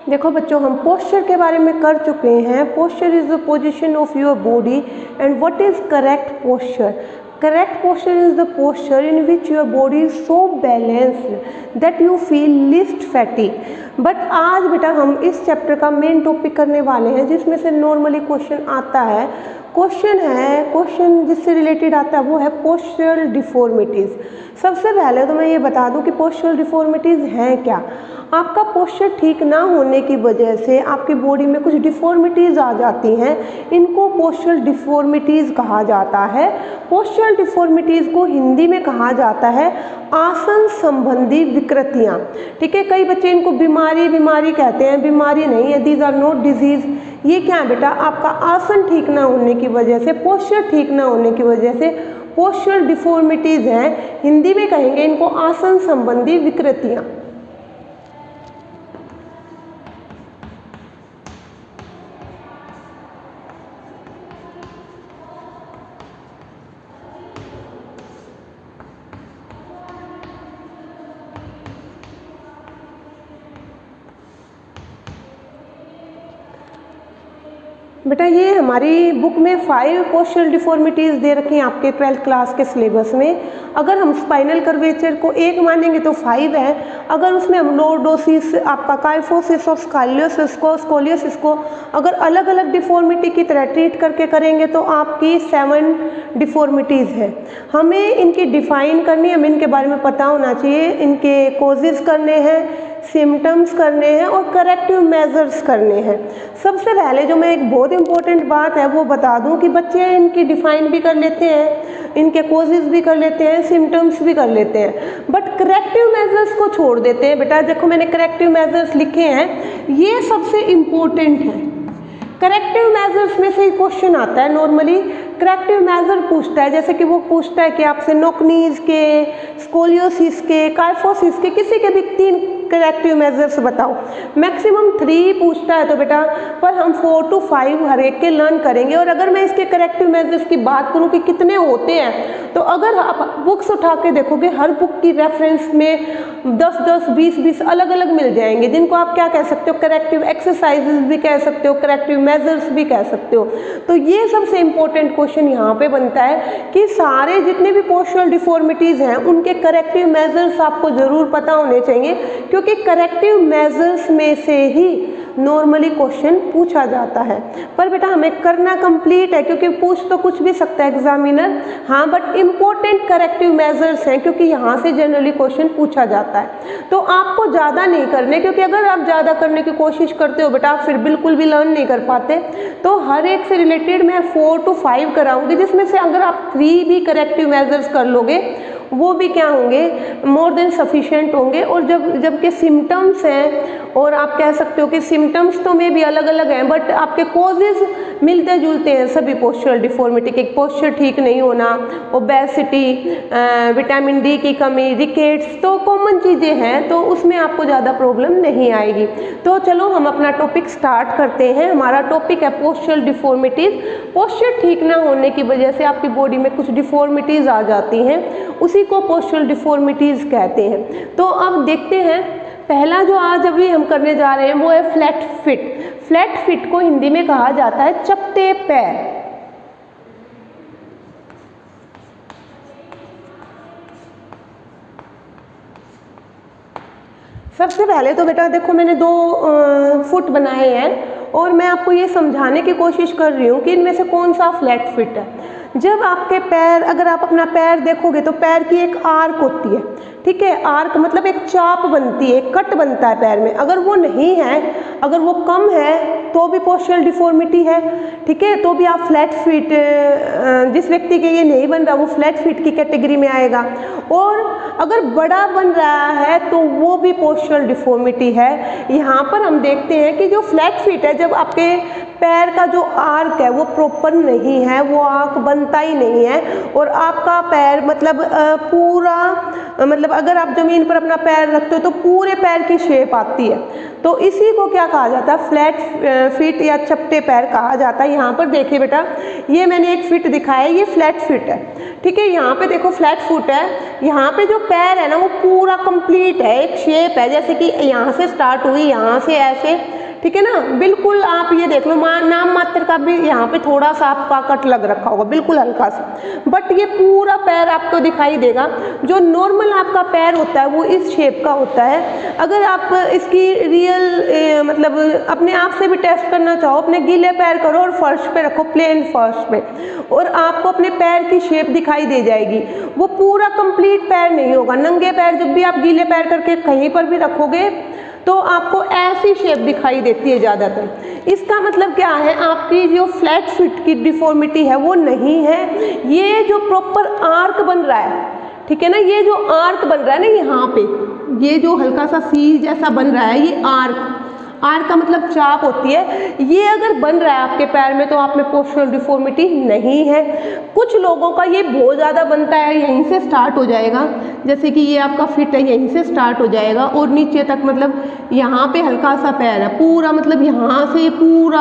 देखो बच्चों, हम पोस्चर के बारे में कर चुके हैं। Posture is the position of your body and what is correct posture. Correct posture is the posture in which your body is so balanced that you feel least fatigue. But आज बेटा हम इस चैप्टर का main topic करने वाले हैं जिसमें से नॉर्मली क्वेश्चन आता है। क्वेश्चन जिससे रिलेटेड आता है वो है पोस्चरल डिफॉर्मिटीज़। सबसे पहले तो मैं ये बता दूं कि पोस्चरल डिफॉर्मिटीज़ हैं क्या। आपका पोस्चर ठीक ना होने की वजह से आपकी बॉडी में कुछ डिफॉर्मिटीज़ आ जाती हैं, इनको पोस्चरल डिफॉर्मिटीज़ कहा जाता है। पोस्चरल डिफॉर्मिटीज़ को हिंदी में कहा जाता है आसन संबंधी विकृतियाँ। ठीक है, कई बच्चे इनको बीमारी कहते हैं, बीमारी नहीं है, दीज आर नॉट डिजीज़। ये क्या है बेटा, आपका आसन ठीक ना होने की वजह से, पोस्चर ठीक ना होने की वजह से पोस्चरल डिफॉर्मिटीज़ हैं। हिंदी में कहेंगे इनको आसन संबंधी विकृतियाँ। बेटा ये हमारी बुक में 5 पोस्चरल डिफॉर्मिटीज़ दे रखी हैं आपके 12th क्लास के सिलेबस में। अगर हम स्पाइनल कर्वेचर को एक मानेंगे तो 5 है। अगर उसमें हम लॉर्डोसिस, आपका काइफोसिस और स्कोलियोसिस को अगर अलग अलग डिफॉर्मिटी की तरह ट्रीट करके करेंगे तो आपकी 7 डिफॉर्मिटीज़ है। हमें इनकी डिफाइन करनी, हमें इनके बारे में पता होना चाहिए, इनके कॉजेज़ करने हैं, सिम्टम्स करने हैं और करेक्टिव मेजर्स करने हैं। सबसे पहले जो मैं एक बहुत इंपॉर्टेंट बात है वो बता दूं कि बच्चे इनकी डिफाइन भी कर लेते हैं, इनके कॉजेज़ भी कर लेते हैं, सिम्टम्स भी कर लेते हैं, बट करेक्टिव मेजर्स को छोड़ देते हैं। बेटा देखो मैंने करेक्टिव मेजर्स लिखे हैं, ये सबसे इम्पोर्टेंट है। करेक्टिव मेजर्स में से ही क्वेश्चन आता है नॉर्मली। करेक्टिव मेजर पूछता है, जैसे कि वो पूछता है कि आपसे नोकनीज के, स्कोलियोसिस के, काइफोसिस के, किसी के भी 3 करेक्टिव मेजर्स बताओ। मैक्सिमम 3 पूछता है तो बेटा पर हम 4 to 5 हर एक के लर्न करेंगे। और अगर मैं इसके करेक्टिव मेजर्स की बात करूं कि कितने होते हैं, तो अगर आप बुक्स उठा के देखोगे हर बुक की रेफरेंस में 10-10, 20-20 अलग अलग मिल जाएंगे, जिनको आप क्या कह सकते हो, करेक्टिव एक्सरसाइजेज भी कह सकते हो, करेक्टिव मेजर्स भी कह सकते हो। तो ये सबसे इंपॉर्टेंट क्वेश्चन यहाँ पे बनता है कि सारे जितने भी पोस्चरल डिफॉर्मिटीज़ हैं उनके करेक्टिव मेजर्स आपको ज़रूर पता होने चाहिए, क्योंकि करेक्टिव मेजर्स में से ही नॉर्मली क्वेश्चन पूछा जाता है। पर बेटा हमें करना कंप्लीट है, क्योंकि पूछ तो कुछ भी सकता है एग्जामिनर, हाँ, बट इम्पोर्टेंट करेक्टिव मेजर्स हैं क्योंकि यहाँ से जनरली क्वेश्चन पूछा जाता है। तो आपको ज़्यादा नहीं करने, क्योंकि अगर आप ज़्यादा करने की कोशिश करते हो बेटा आप फिर बिल्कुल भी लर्न नहीं कर पाते। तो हर एक से रिलेटेड मैं 4 to 5 कराऊंगी, जिसमें से अगर आप 3 भी करेक्टिव मेजर्स कर लोगे वो भी क्या होंगे, मोर देन सफिशिएंट होंगे। और जबकि सिम्टम्स हैं, और आप कह सकते हो कि सिम्टम्स तो में भी अलग अलग हैं, बट आपके कॉजेज मिलते जुलते हैं सभी पोस्चरल डिफॉर्मिटी के। पोस्चर ठीक नहीं होना, ओबेसिटी, विटामिन डी की कमी, रिकेट्स, तो कॉमन चीज़ें हैं, तो उसमें आपको ज़्यादा प्रॉब्लम नहीं आएगी। तो चलो हम अपना टॉपिक स्टार्ट करते हैं। हमारा टॉपिक है पोस्चरल डिफॉर्मिटीज़। पोस्चर ठीक ना होने की वजह से आपकी बॉडी में कुछ डिफॉर्मिटीज़ आ जाती हैं, उसी को पोस्चरल डिफॉर्मिटीज़ कहते हैं। तो अब देखते हैं, पहला जो आज अभी हम करने जा रहे हैं वो है फ्लैट फिट। फ्लैट फिट को हिंदी में कहा जाता है चपटे पैर। सबसे पहले तो बेटा देखो मैंने 2 फुट बनाए हैं और मैं आपको ये समझाने की कोशिश कर रही हूँ कि इनमें से कौन सा फ्लैट फिट है। जब आपके पैर, अगर आप अपना पैर देखोगे तो पैर की एक आर्क होती है, ठीक है, आर्क मतलब एक चाप बनती है, कट बनता है पैर में। अगर वो नहीं है, अगर वो कम है तो भी पोस्चरल डिफॉर्मिटी है, ठीक है, तो भी आप फ्लैट फिट, जिस व्यक्ति के ये नहीं बन रहा वो फ्लैट फिट की कैटेगरी में आएगा। और अगर बड़ा बन रहा है तो वो भी पोस्चरल डिफॉर्मिटी है। यहाँ पर हम देखते हैं कि जो फ्लैट फिट है, जब आपके पैर का जो आर्क है वो प्रॉपर नहीं है, वो आर्क बनता ही नहीं है, और आपका पैर मतलब पूरा, मतलब अगर आप ज़मीन पर अपना पैर रखते हो तो पूरे पैर की शेप आती है, तो इसी को क्या कहा जाता है, फ्लैट फिट या चपटे पैर कहा जाता है। यहाँ पर देखिए बेटा, ये मैंने एक फिट दिखाया है, ये फ्लैट फिट है, ठीक है। यहाँ पे देखो फ्लैट फुट है, यहाँ पे जो पैर है ना वो पूरा कंप्लीट है, एक शेप है, जैसे कि यहाँ से स्टार्ट हुई, यहाँ से ऐसे ठीक है ना। बिल्कुल आप ये देख लो, नाम मात्र का भी यहाँ पे थोड़ा सा आपका कट लग रखा होगा, बिल्कुल हल्का सा, बट ये पूरा पैर आपको दिखाई देगा। जो नॉर्मल आपका पैर होता है वो इस शेप का होता है। अगर आप इसकी रियल मतलब अपने आप से भी टेस्ट करना चाहो, अपने गीले पैर करो और फर्श पे रखो, प्लेन फर्श पे, और आपको अपने पैर की शेप दिखाई दे जाएगी। वो पूरा कंप्लीट पैर नहीं होगा। नंगे पैर जब भी आप गीले पैर करके कहीं पर भी रखोगे तो आपको ऐसी शेप दिखाई देती है ज़्यादातर। इसका मतलब क्या है, आपकी जो फ्लैट फिट की डिफॉर्मिटी है वो नहीं है, ये जो प्रॉपर आर्क बन रहा है, ठीक है ना, ये जो आर्क बन रहा है ना यहाँ पे, ये जो हल्का सा सी जैसा बन रहा है, ये आर्क का मतलब चाप होती है, ये अगर बन रहा है आपके पैर में तो आप में पोस्चरल डिफॉर्मिटी नहीं है। कुछ लोगों का ये बहुत ज़्यादा बनता है, यहीं से स्टार्ट हो जाएगा, जैसे कि ये आपका फिट है, यहीं से स्टार्ट हो जाएगा और नीचे तक, मतलब यहाँ पे हल्का सा पैर है, पूरा मतलब यहाँ से पूरा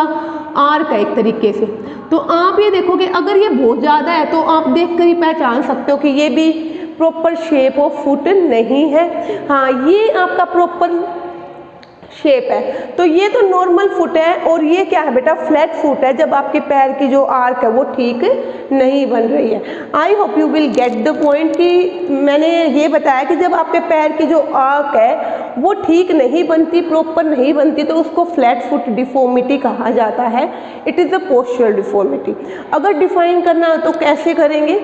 आर्क है एक तरीके से। तो आप ये देखोगे अगर ये बहुत ज़्यादा है तो आप देख कर ही पहचान सकते हो कि ये भी प्रॉपर शेप ऑफ फुट नहीं है। हाँ, ये आपका प्रॉपर शेप है। तो ये तो नॉर्मल फुट है, और ये क्या है बेटा, फ्लैट फुट है, जब आपके पैर की जो आर्क है वो ठीक नहीं बन रही है। I hope you will get the point कि मैंने ये बताया कि जब आपके पैर की जो आर्क है वो ठीक नहीं बनती, प्रॉपर नहीं बनती, तो उसको फ्लैट फुट डिफॉर्मिटी कहा जाता है। It is a postural deformity. अगर डिफाइन करना तो कैसे करेंगे,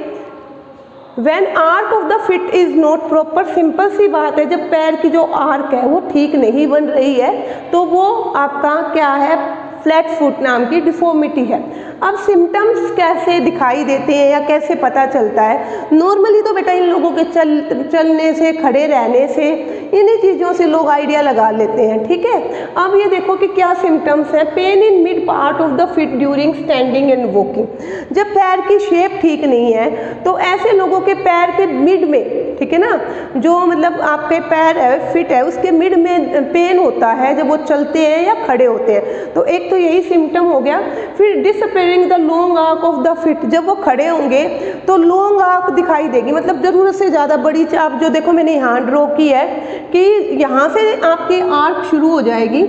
When arc of the feet is not proper, simple सी बात है, जब पैर की जो आर्क है वो ठीक नहीं बन रही है तो वो आपका क्या है, फ्लैट फुट नाम की डिफॉर्मिटी है। अब सिम्टम्स कैसे दिखाई देते हैं या कैसे पता चलता है, नॉर्मली तो बेटा इन लोगों के चलने से, खड़े रहने से, इन्हीं चीज़ों से लोग आइडिया लगा लेते हैं, ठीक है। अब ये देखो कि क्या सिम्टम्स हैं। Pain in mid part of the feet during standing and walking, जब पैर की शेप ठीक नहीं है तो ऐसे लोगों के पैर के मिड में, ठीक है ना, जो मतलब आपके पैर है फिट है उसके मिड में पेन होता है जब वो चलते हैं या खड़े होते हैं। तो एक तो यही सिम्टम हो गया। फिर disappearing the long arc of the feet, जब वो खड़े होंगे तो लॉन्ग आर्क दिखाई देगी, मतलब ज़रूरत से ज़्यादा बड़ी चाप, जो देखो मैंने यहाँ ड्रॉ की है कि यहाँ से आपकी आर्क शुरू हो जाएगी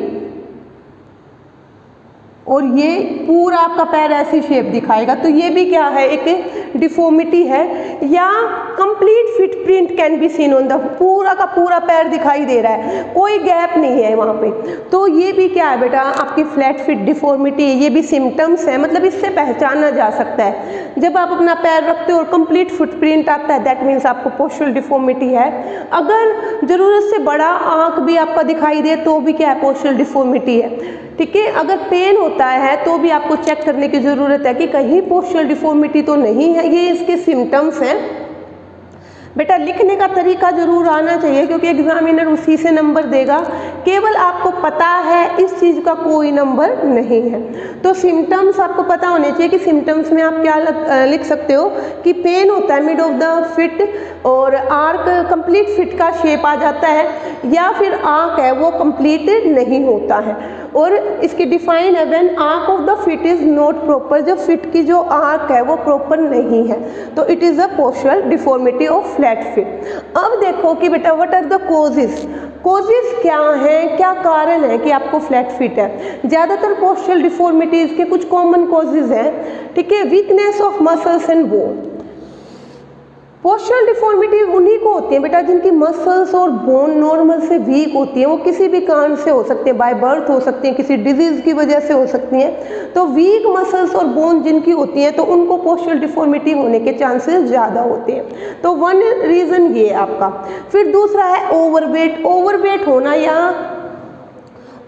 और ये पूरा आपका पैर ऐसी शेप दिखाएगा। तो ये भी क्या है, एक डिफॉर्मिटी है। या complete fit print can be seen on the, पूरा का पूरा पैर दिखाई दे रहा है, कोई गैप नहीं है वहाँ पे, तो ये भी क्या है बेटा, आपकी फ्लैट फिट डिफॉर्मिटी है। ये भी सिम्टम्स है, मतलब इससे पहचाना जा सकता है। जब आप अपना पैर रखते हो और कंप्लीट फुट प्रिंट आता है, दैट मीन्स आपको पोस्चरल डिफॉर्मिटी है। अगर ज़रूरत से बड़ा आँख भी आपका दिखाई दे तो भी क्या है, पोस्चरल डिफॉर्मिटी है, ठीक है। अगर पेन होता है तो भी आपको चेक करने की ज़रूरत है कि कहीं पोस्चरल डिफॉर्मिटी तो नहीं है। ये इसके सिम्टम्स हैं। बेटा लिखने का तरीका जरूर आना चाहिए, क्योंकि एग्जामिनर उसी से नंबर देगा। केवल आपको पता है, इस चीज़ का कोई नंबर नहीं है। तो सिम्टम्स आपको पता होने चाहिए कि सिम्टम्स में आप क्या लिख सकते हो कि पेन होता है मिड ऑफ द फिट, और आर्क कंप्लीट फिट का शेप आ जाता है, या फिर आर्क है वो कंप्लीटेड नहीं होता है। और इसकी डिफाइन है, when arch of the feet is not proper, जब फिट की जो आर्क है वो प्रॉपर नहीं है तो it is a postural deformity of flat feet. अब देखो कि बेटा what are the causes, causes क्या हैं, क्या कारण है कि आपको फ्लैट फिट है। ज़्यादातर पोस्चरल डिफॉर्मिटीज़ के कुछ कॉमन कॉजेज हैं, ठीक है। Weakness of muscles and bone, postural deformity उन्हीं को होती है बेटा जिनकी मसल्स और बोन नॉर्मल से वीक होती है। वो किसी भी कारण से हो सकते हैं, बाय बर्थ हो सकती हैं, किसी डिजीज़ की वजह से हो सकती हैं। तो वीक मसल्स और बोन जिनकी होती हैं तो उनको पोस्चरल डिफॉर्मिटी होने के चांसेस ज़्यादा होते हैं। तो वन रीज़न ये आपका। फिर दूसरा है ओवरवेट, ओवरवेट होना या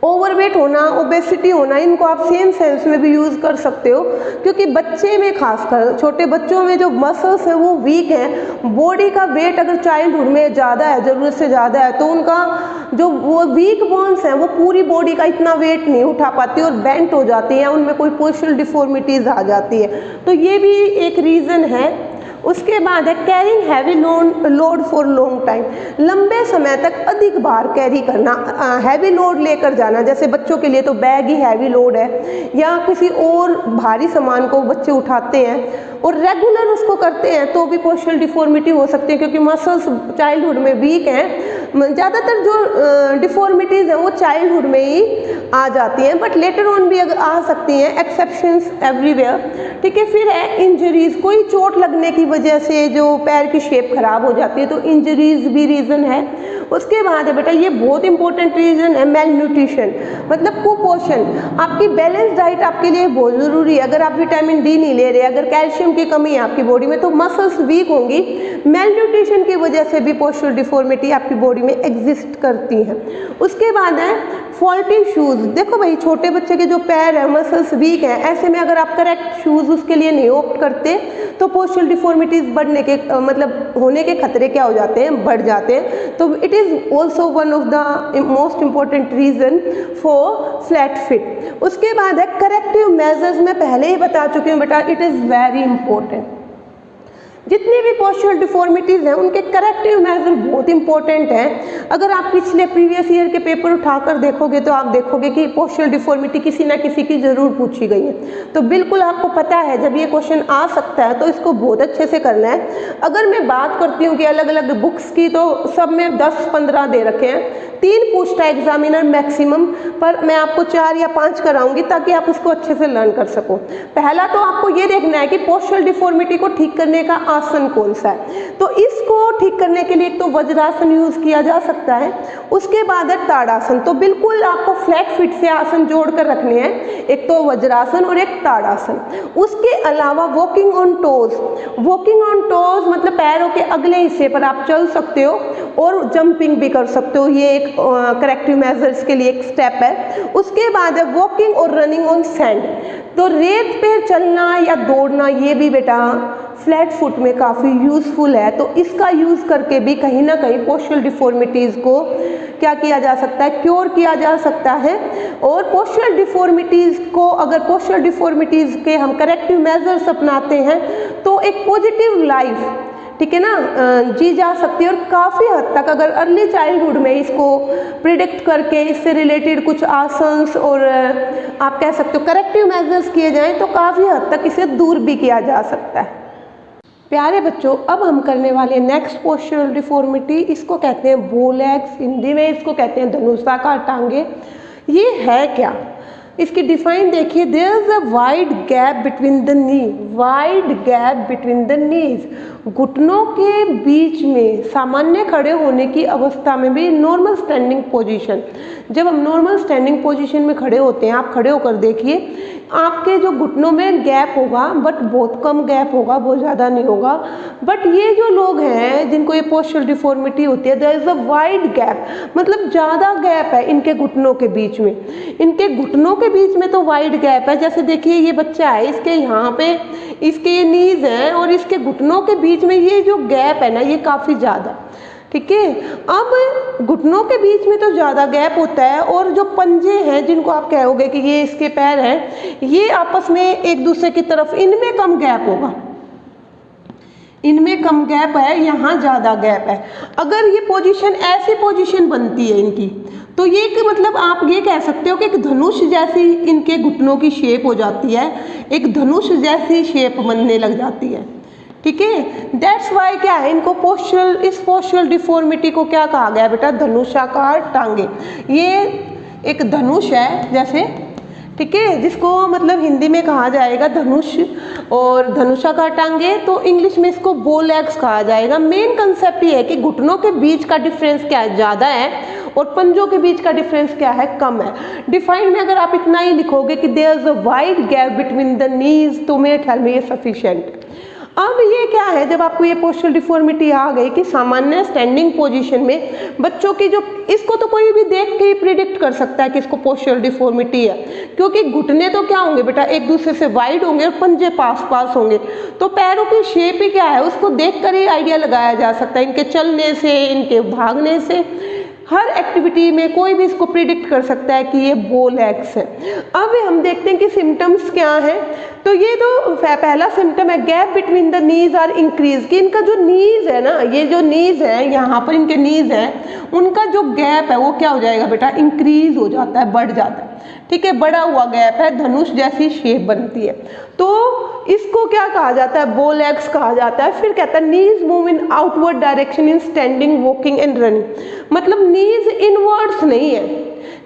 ओवरवेट होना, ओबेसिटी होना, इनको आप सेम सेंस में भी यूज़ कर सकते हो, क्योंकि बच्चे में खासकर छोटे बच्चों में जो मसल्स हैं वो वीक हैं। बॉडी का वेट अगर चाइल्डहुड में ज़्यादा है, ज़रूरत से ज़्यादा है, तो उनका जो वो वीक बोन्स हैं वो पूरी बॉडी का इतना वेट नहीं उठा पाती और बेंट हो जाती हैं, उनमें कोई पोस्चरल डिफॉर्मिटीज़ आ जाती है। तो ये भी एक रीज़न है। उसके बाद है carrying heavy load for long time, लंबे समय तक अधिक भार कैरी करना, हैवी लोड लेकर जाना। जैसे बच्चों के लिए तो बैग ही हैवी लोड है, या किसी और भारी सामान को बच्चे उठाते हैं और रेगुलर उसको करते हैं तो भी पोस्चरल डिफॉर्मिटी हो सकती है, क्योंकि मसल्स चाइल्डहुड में वीक हैं, ज़्यादातर जो डिफॉर्मिटीज़ हैं वो चाइल्डहुड में ही आ जाती हैं, बट लेटर ऑन भी अगर आ सकती हैं, एक्सेप्शंस एवरीवेयर, ठीक है। फिर है इंजरीज, कोई चोट लगने की वजह से जो पैर की शेप खराब हो जाती है तो इंजरीज भी रीज़न है। उसके बाद है बेटा ये बहुत इंपॉर्टेंट रीज़न है मेल न्यूट्रिशन, मतलब कुपोषण। आपकी बैलेंस डाइट आपके लिए बहुत ज़रूरी है। अगर आप विटामिन डी नहीं ले रहे, अगर कैल्शियम की कमी है आपकी बॉडी में तो मसल्स वीक होंगी। मेल न्यूट्रिशन की वजह से भी पोस्चरल डिफॉर्मिटी आपकी बॉडी में एग्जिस्ट करती है। उसके बाद है फॉल्टी शूज़। देखो भाई छोटे बच्चे के जो पैर है मसल्स वीक हैं, ऐसे में अगर आप करेक्ट शूज़ उसके लिए नहीं ऑप्ट करते तो पोस्चरल डिफॉर्मिटीज़ बढ़ने के मतलब होने के खतरे क्या हो जाते हैं, बढ़ जाते हैं। तो it is also one of the most important reason for flat fit. उसके बाद है करेक्टिव मेजर्स, मैं पहले ही बता चुकी हूँ बेटा, इट इज़ वेरी इंपॉर्टेंट। जितनी भी पोस्चरल डिफॉर्मिटीज़ हैं उनके करेक्टिव मेजर बहुत इंपॉर्टेंट हैं। अगर आप पिछले प्रीवियस ईयर के पेपर उठाकर देखोगे तो आप देखोगे कि पोस्चरल डिफॉर्मिटी किसी ना किसी की ज़रूर पूछी गई है, तो बिल्कुल आपको पता है जब ये क्वेश्चन आ सकता है तो इसको बहुत अच्छे से करना है। अगर मैं बात करती हूँ कि अलग अलग बुक्स की, तो सब में 10-15 दे रखे हैं, 3 पूछता है एग्जामिनर मैक्सिमम, पर मैं आपको 4 या 5 कराऊंगी ताकि आप उसको अच्छे से लर्न कर सको। पहला तो आपको ये देखना है कि पोस्चरल डिफॉर्मिटी को ठीक करने का आसन कौन सा है। तो इसको ठीक करने के लिए एक तो वज्रासन यूज किया जा सकता है, उसके बाद है ताड़ासन। तो बिल्कुल आपको फ्लैट फिट से आसन जोड़कर रखने हैं, एक तो वज्रासन और एक ताड़ासन। उसके अलावा walking on toes. Walking on toes मतलब पैरों के अगले हिस्से पर आप चल सकते हो और जंपिंग भी कर सकते हो, ये एक करेक्टिव मेजर्स के लिए एक स्टेप है। उसके बाद है वॉकिंग और रनिंग ऑन सैंड। तो रेत पे चलना या दौड़ना ये भी बेटा फ्लैट फुट में काफ़ी यूज़फुल है। तो इसका यूज़ करके भी कहीं ना कहीं पोस्चरल डिफॉर्मिटीज़ को क्या किया जा सकता है, क्योर किया जा सकता है। और पोस्चरल डिफॉर्मिटीज़ को, अगर पोस्चरल डिफॉर्मिटीज़ के हम करेक्टिव मेजर्स अपनाते हैं तो एक पॉजिटिव लाइफ, ठीक है ना, जी जा सकती है। और काफ़ी हद तक अगर अर्ली चाइल्डहुड में इसको प्रिडिक्ट करके इससे रिलेटेड कुछ आसन्स और आप कह सकते हो करेक्टिव मेजर्स किए जाएं तो काफ़ी हद तक इसे दूर भी किया जा सकता है। प्यारे बच्चों, अब हम करने वाले नेक्स्ट पोस्चरल डिफॉर्मिटी, इसको कहते हैं बो लेग्स, हिंदी में इसको कहते हैं धनुषाकार टांगे। ये है क्या, इसकी डिफाइन देखिए, there is a wide gap between the knee, wide gap between the knees. घुटनों के बीच में सामान्य खड़े होने की अवस्था में भी नॉर्मल स्टैंडिंग पोजीशन, जब हम नॉर्मल स्टैंडिंग पोजीशन में खड़े होते हैं, आप खड़े होकर देखिए आपके जो घुटनों में गैप होगा, बट बहुत कम गैप होगा, बहुत ज़्यादा नहीं होगा। बट ये जो लोग हैं जिनको ये पोस्चरल डिफॉर्मिटी होती है, there is a wide gap, मतलब ज़्यादा गैप है इनके घुटनों के बीच में। इनके घुटनों के बीच में तो वाइड गैप है, जैसे देखिए ये बच्चा है, इसके यहाँ पे इसके ये नीज हैं और इसके घुटनों के बीच में ये जो गैप है ना ये काफ़ी ज़्यादा, ठीक है। अब घुटनों के बीच में तो ज़्यादा गैप होता है और जो पंजे हैं जिनको आप कहोगे कि ये इसके पैर हैं, ये आपस में एक दूसरे की तरफ, इनमें कम गैप होगा, इनमें कम गैप है, यहाँ ज़्यादा गैप है। अगर ये पोजीशन ऐसी पोजीशन बनती है इनकी, तो ये कि मतलब आप ये कह सकते हो कि एक धनुष जैसी इनके घुटनों की शेप हो जाती है, एक धनुष जैसी शेप बनने लग जाती है, ठीक है। दैट्स वाई क्या है, इनको पोस्चरल, इस पोस्चरल डिफॉर्मिटी को क्या कहा गया बेटा, धनुषाकार टांगे। ये एक धनुष है जैसे, ठीक है, जिसको मतलब हिंदी में कहा जाएगा धनुष और धनुषाकार टांगे, तो इंग्लिश में इसको बो लेग्स कहा जाएगा। मेन कंसेप्ट ये है कि घुटनों के बीच का डिफरेंस क्या है, ज़्यादा है, और पंजों के बीच का डिफरेंस क्या है, कम है। डिफाइन में अगर आप इतना ही लिखोगे कि there is a wide gap between the knees, तो मेरे ख्याल में ये सफिशिएंट। अब ये क्या है, जब आपको ये पोस्चरल डिफॉर्मिटी आ गई कि सामान्य स्टैंडिंग पोजीशन में बच्चों की जो, इसको तो कोई भी देख के ही प्रिडिक्ट कर सकता है कि इसको पोस्चरल डिफॉर्मिटी है, क्योंकि घुटने तो क्या होंगे बेटा, एक दूसरे से वाइड होंगे और पंजे पास पास होंगे, तो पैरों की शेप ही क्या है उसको देखकर ही आइडिया लगाया जा सकता है, इनके चलने से, इनके भागने से, हर एक्टिविटी में कोई भी इसको प्रिडिक्ट कर सकता है कि ये बो लेग्स है। अब हम देखते हैं कि सिम्टम्स क्या हैं। तो ये तो पहला सिम्टम है, gap between the knees are increase, कि इनका जो नीज है ना, ये जो नीज है, यहाँ पर इनके नीज है, उनका जो गैप है वो क्या हो जाएगा बेटा, इंक्रीज हो जाता है, बढ़ जाता है। ठीक है, बढ़ा हुआ गैप है, धनुष जैसी शेप बनती है, तो इसको क्या कहा जाता है, बो लेग्स कहा जाता है। फिर कहता है knees move in outward direction in standing, walking and running, मतलब नीज इनवर्ड्स नहीं है,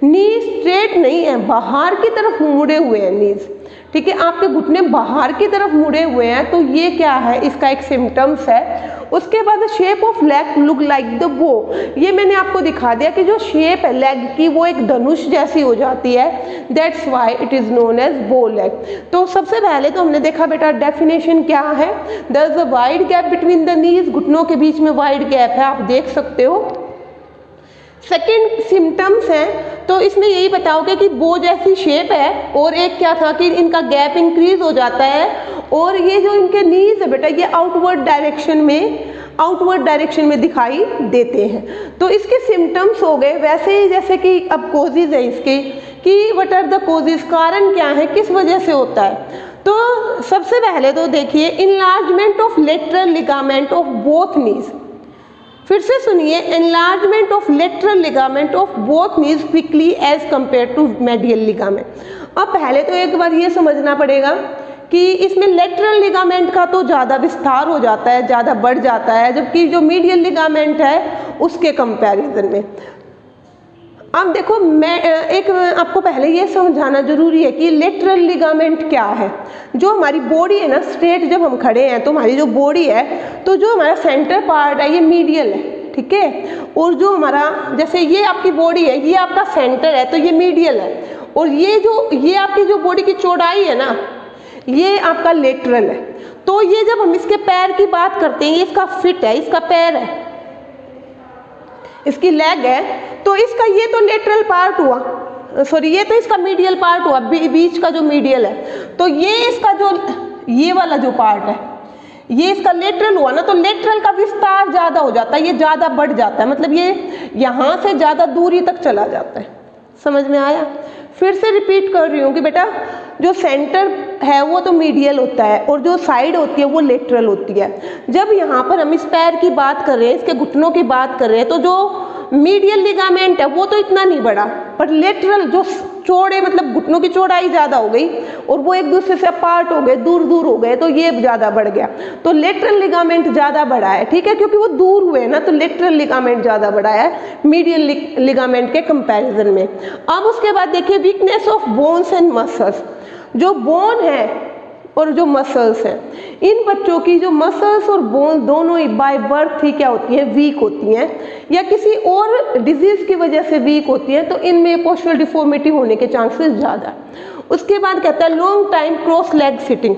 नीज स्ट्रेट नहीं है, बाहर की तरफ मुड़े हुए हैं नीज, ठीक है, आपके घुटने बाहर की तरफ मुड़े हुए हैं, तो ये क्या है, इसका एक सिम्टम्स है। उसके बाद shape of leg look like the बो, ये मैंने आपको दिखा दिया कि जो शेप है लेग की वो एक धनुष जैसी हो जाती है, that's why it is known as bow leg. तो सबसे पहले तो हमने देखा बेटा डेफिनेशन क्या है, there is a wide gap between the knees, घुटनों के बीच में वाइड गैप है, आप देख सकते हो। सेकेंड सिम्टम्स हैं, तो इसमें यही बताओगे कि बो जैसी शेप है, और एक क्या था कि इनका गैप इंक्रीज हो जाता है, और ये जो इनके नीज है बेटा ये आउटवर्ड डायरेक्शन में दिखाई देते हैं। तो इसके सिम्टम्स हो गए, वैसे ही जैसे कि अब कोजेज है इसके कि व्हाट आर द कोजेज, कारण क्या है, किस वजह से होता है। तो सबसे पहले तो देखिए enlargement of lateral ligament of both knees, फिर से सुनिए, enlargement of lateral ligament of both knees quickly as compare to medial ligament. अब पहले तो एक बार ये समझना पड़ेगा कि इसमें लेटरल लिगामेंट का तो ज़्यादा विस्तार हो जाता है, ज़्यादा बढ़ जाता है, जबकि जो मीडियल लिगामेंट है उसके कंपैरिजन में। अब देखो मैं एक आपको पहले ये समझाना जरूरी है कि लेटरल लिगामेंट क्या है। जो हमारी बॉडी है ना, स्ट्रेट जब हम खड़े हैं तो हमारी जो बॉडी है, तो जो हमारा सेंटर पार्ट है ये मीडियल है, ठीक है, और जो हमारा जैसे ये आपकी बॉडी है ये आपका सेंटर है तो ये मीडियल है, और ये आपकी जो बॉडी की चौड़ाई है ना ये आपका लेटरल है। तो ये जब हम इसके पैर की बात करते हैं, ये इसका फिट है, इसका पैर है, इसकी लेग है, तो इसका ये तो लेटरल पार्ट हुआ, सॉरी ये तो इसका मीडियल पार्ट हुआ, बीच का जो मीडियल है, तो ये इसका जो ये वाला जो पार्ट है ये इसका लेटरल हुआ ना, तो लेटरल का विस्तार ज़्यादा हो जाता है, ये ज़्यादा बढ़ जाता है, मतलब ये यहाँ से ज़्यादा दूरी तक चला जाता है। समझ में आया? फिर से रिपीट कर रही हूँ कि बेटा जो सेंटर है वो तो मीडियल होता है और जो साइड होती है वो लेटरल होती है। जब यहाँ पर हम इस पैर की बात कर रहे हैं, इसके घुटनों की बात कर रहे हैं, तो जो मीडियल लिगामेंट है वो तो इतना नहीं बढ़ा, पर लेटरल जो चौड़े मतलब घुटनों की चौड़ाई ज़्यादा हो गई और वो एक दूसरे से अपार्ट हो गए, दूर दूर हो गए, तो ये ज़्यादा बढ़ गया, तो लेटरल लिगामेंट ज़्यादा बढ़ा है, ठीक है, क्योंकि वो दूर हुए ना, तो लेटरल लिगामेंट ज़्यादा बढ़ा है मीडियल लिगामेंट के कंपैरिजन में। अब उसके बाद देखिए weakness of bones and muscles, जो बोन है और जो मसल्स हैं, इन बच्चों की जो मसल्स और बोन दोनों ही बाय बर्थ ही क्या होती हैं, वीक होती हैं, या किसी और डिजीज की वजह से वीक होती हैं, तो इनमें पोस्चरल डिफॉर्मिटी होने के चांसेस ज़्यादा। उसके बाद कहता है long time cross leg sitting.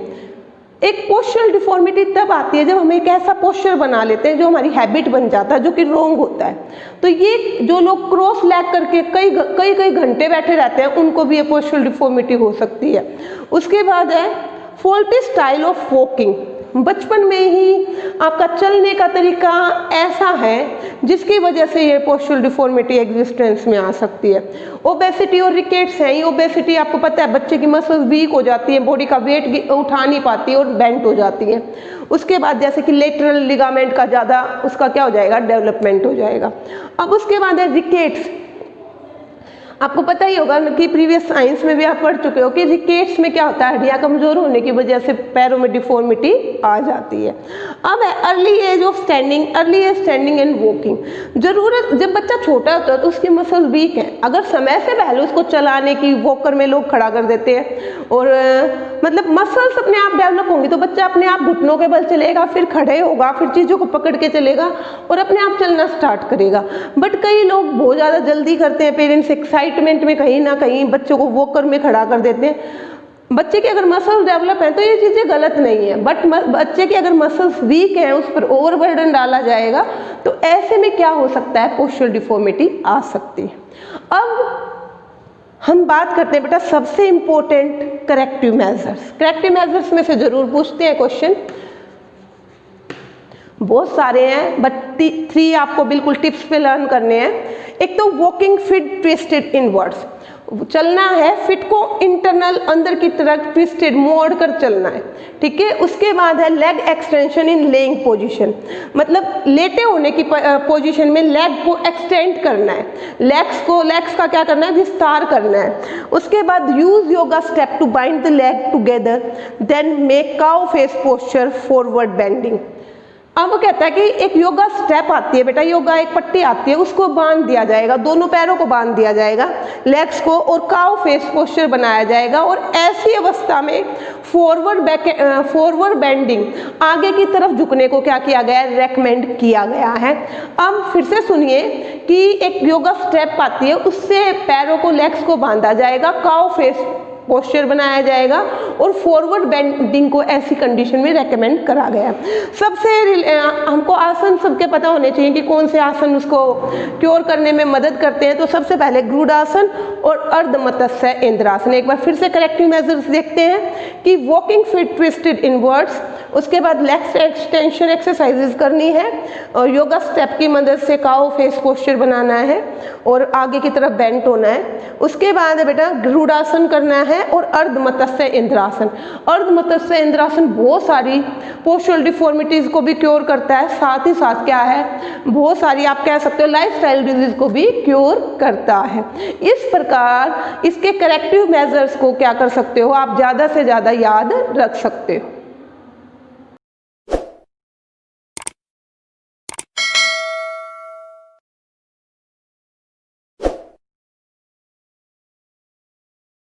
एक पोस्चरल डिफॉर्मिटी तब आती है जब हम एक ऐसा पोस्चर बना लेते हैं जो हमारी हैबिट बन जाता है, जो कि रॉन्ग होता है। तो ये जो लोग क्रॉस लेग करके कई घंटे बैठे रहते हैं, उनको भी ये पोस्चरल डिफॉर्मिटी हो सकती है। उसके बाद है फॉल्टी स्टाइल ऑफ वॉकिंग, बचपन में ही आपका चलने का तरीका ऐसा है जिसकी वजह से ये पोस्चरल डिफॉर्मिटी एग्जिस्टेंस में आ सकती है। ओबेसिटी और रिकेट्स हैं, ये ओबेसिटी आपको पता है बच्चे की मसल्स वीक हो जाती है, बॉडी का वेट उठा नहीं पाती और बेंट हो जाती है। उसके बाद जैसे कि लेटरल लिगामेंट का ज़्यादा उसका क्या हो जाएगा, डेवलपमेंट हो जाएगा। अब उसके बाद है रिकेट्स। आपको पता ही होगा कि प्रीवियस साइंस में भी आप पढ़ चुके हो कि रिकेट्स में क्या होता है, हड्डियाँ कमजोर होने की वजह से पैरों में डिफॉर्मिटी आ जाती है। अब है early age of standing, early age standing and walking. जरूरत जब बच्चा छोटा होता है तो उसकी मसल वीक है, अगर समय से पहले उसको चलाने की, वॉकर में लोग खड़ा कर देते हैं और मतलब मसल्स अपने आप डेवलप होंगी, तो बच्चा अपने आप घुटनों के बल चलेगा, फिर खड़े होगा, फिर चीज़ों को पकड़ के चलेगा और अपने आप चलना स्टार्ट करेगा। बट कई लोग बहुत ज़्यादा जल्दी करते हैं, पेरेंट्स एक्साइटमेंट में कहीं ना कहीं बच्चों को वॉकर में खड़ा कर देते हैं। बच्चे की अगर मसल्स डेवलप हैं तो ये चीज़ें गलत नहीं है, बट बच्चे की अगर मसल्स वीक हैं, उस पर ओवरबर्डन डाला जाएगा तो ऐसे में क्या हो सकता है, पोस्चरल डिफॉर्मिटी आ सकती है। अब हम बात करते हैं बेटा सबसे important corrective measures. Corrective measures में से जरूर पूछते हैं क्वेश्चन, बहुत सारे हैं बट 3 आपको बिल्कुल टिप्स पे लर्न करने हैं। एक तो वॉकिंग फीट ट्विस्टेड इनवर्ड्स। चलना है, फिट को इंटरनल अंदर की तरफ ट्विस्टेड मोड़ कर चलना है, ठीक है। उसके बाद है leg extension in laying position, मतलब लेटे होने की पोजीशन में लेग को एक्सटेंड करना है, लेग्स का क्या करना है, विस्तार करना है। उसके बाद use yoga step to bind the leg together, then make cow face posture forward bending. अब वो कहता है कि एक योगा स्टेप आती है बेटा, योगा एक पट्टी आती है, उसको बांध दिया जाएगा, दोनों पैरों को बांध दिया जाएगा, लेग्स को, और काउ फेस पोस्चर बनाया जाएगा। और ऐसी अवस्था में फॉरवर्ड बेंडिंग, आगे की तरफ झुकने को क्या किया गया है, रेकमेंड किया गया है। अब फिर से सुनिए कि एक योगा स्टेप आती है, उससे पैरों को, लेग्स को बांधा जाएगा, काउ फेस पोस्चर बनाया जाएगा और फॉरवर्ड बेंडिंग को ऐसी कंडीशन में रेकमेंड करा गया। सबसे हमको आसन सबके पता होने चाहिए कि कौन से आसन उसको क्योर करने में मदद करते हैं। तो सबसे पहले गरुड़ासन और अर्ध मत्स्य इंद्रासन। एक बार फिर से करेक्टिव मेजर्स देखते हैं कि वॉकिंग फिट ट्विस्टेड इनवर्ड्स, उसके बाद लेग एक्सटेंशन एक्सरसाइजेज करनी है, और योगा स्टेप की मदद से काउ फेस पोस्चर बनाना है और आगे की तरफ बेंट होना है। उसके बाद है बेटा गरुड़ासन करना है और अर्ध मत्स्य इंद्रासन। अर्ध मत्स्य इंद्रासन बहुत सारी पोस्चरल डिफॉर्मिटीज को भी क्योर करता है, साथ ही साथ क्या है, बहुत सारी आप कह सकते हो लाइफस्टाइल डिजीज को भी क्योर करता है। इस प्रकार इसके करेक्टिव मेजर्स को क्या कर सकते हो आप, ज़्यादा से ज़्यादा याद रख सकते हो।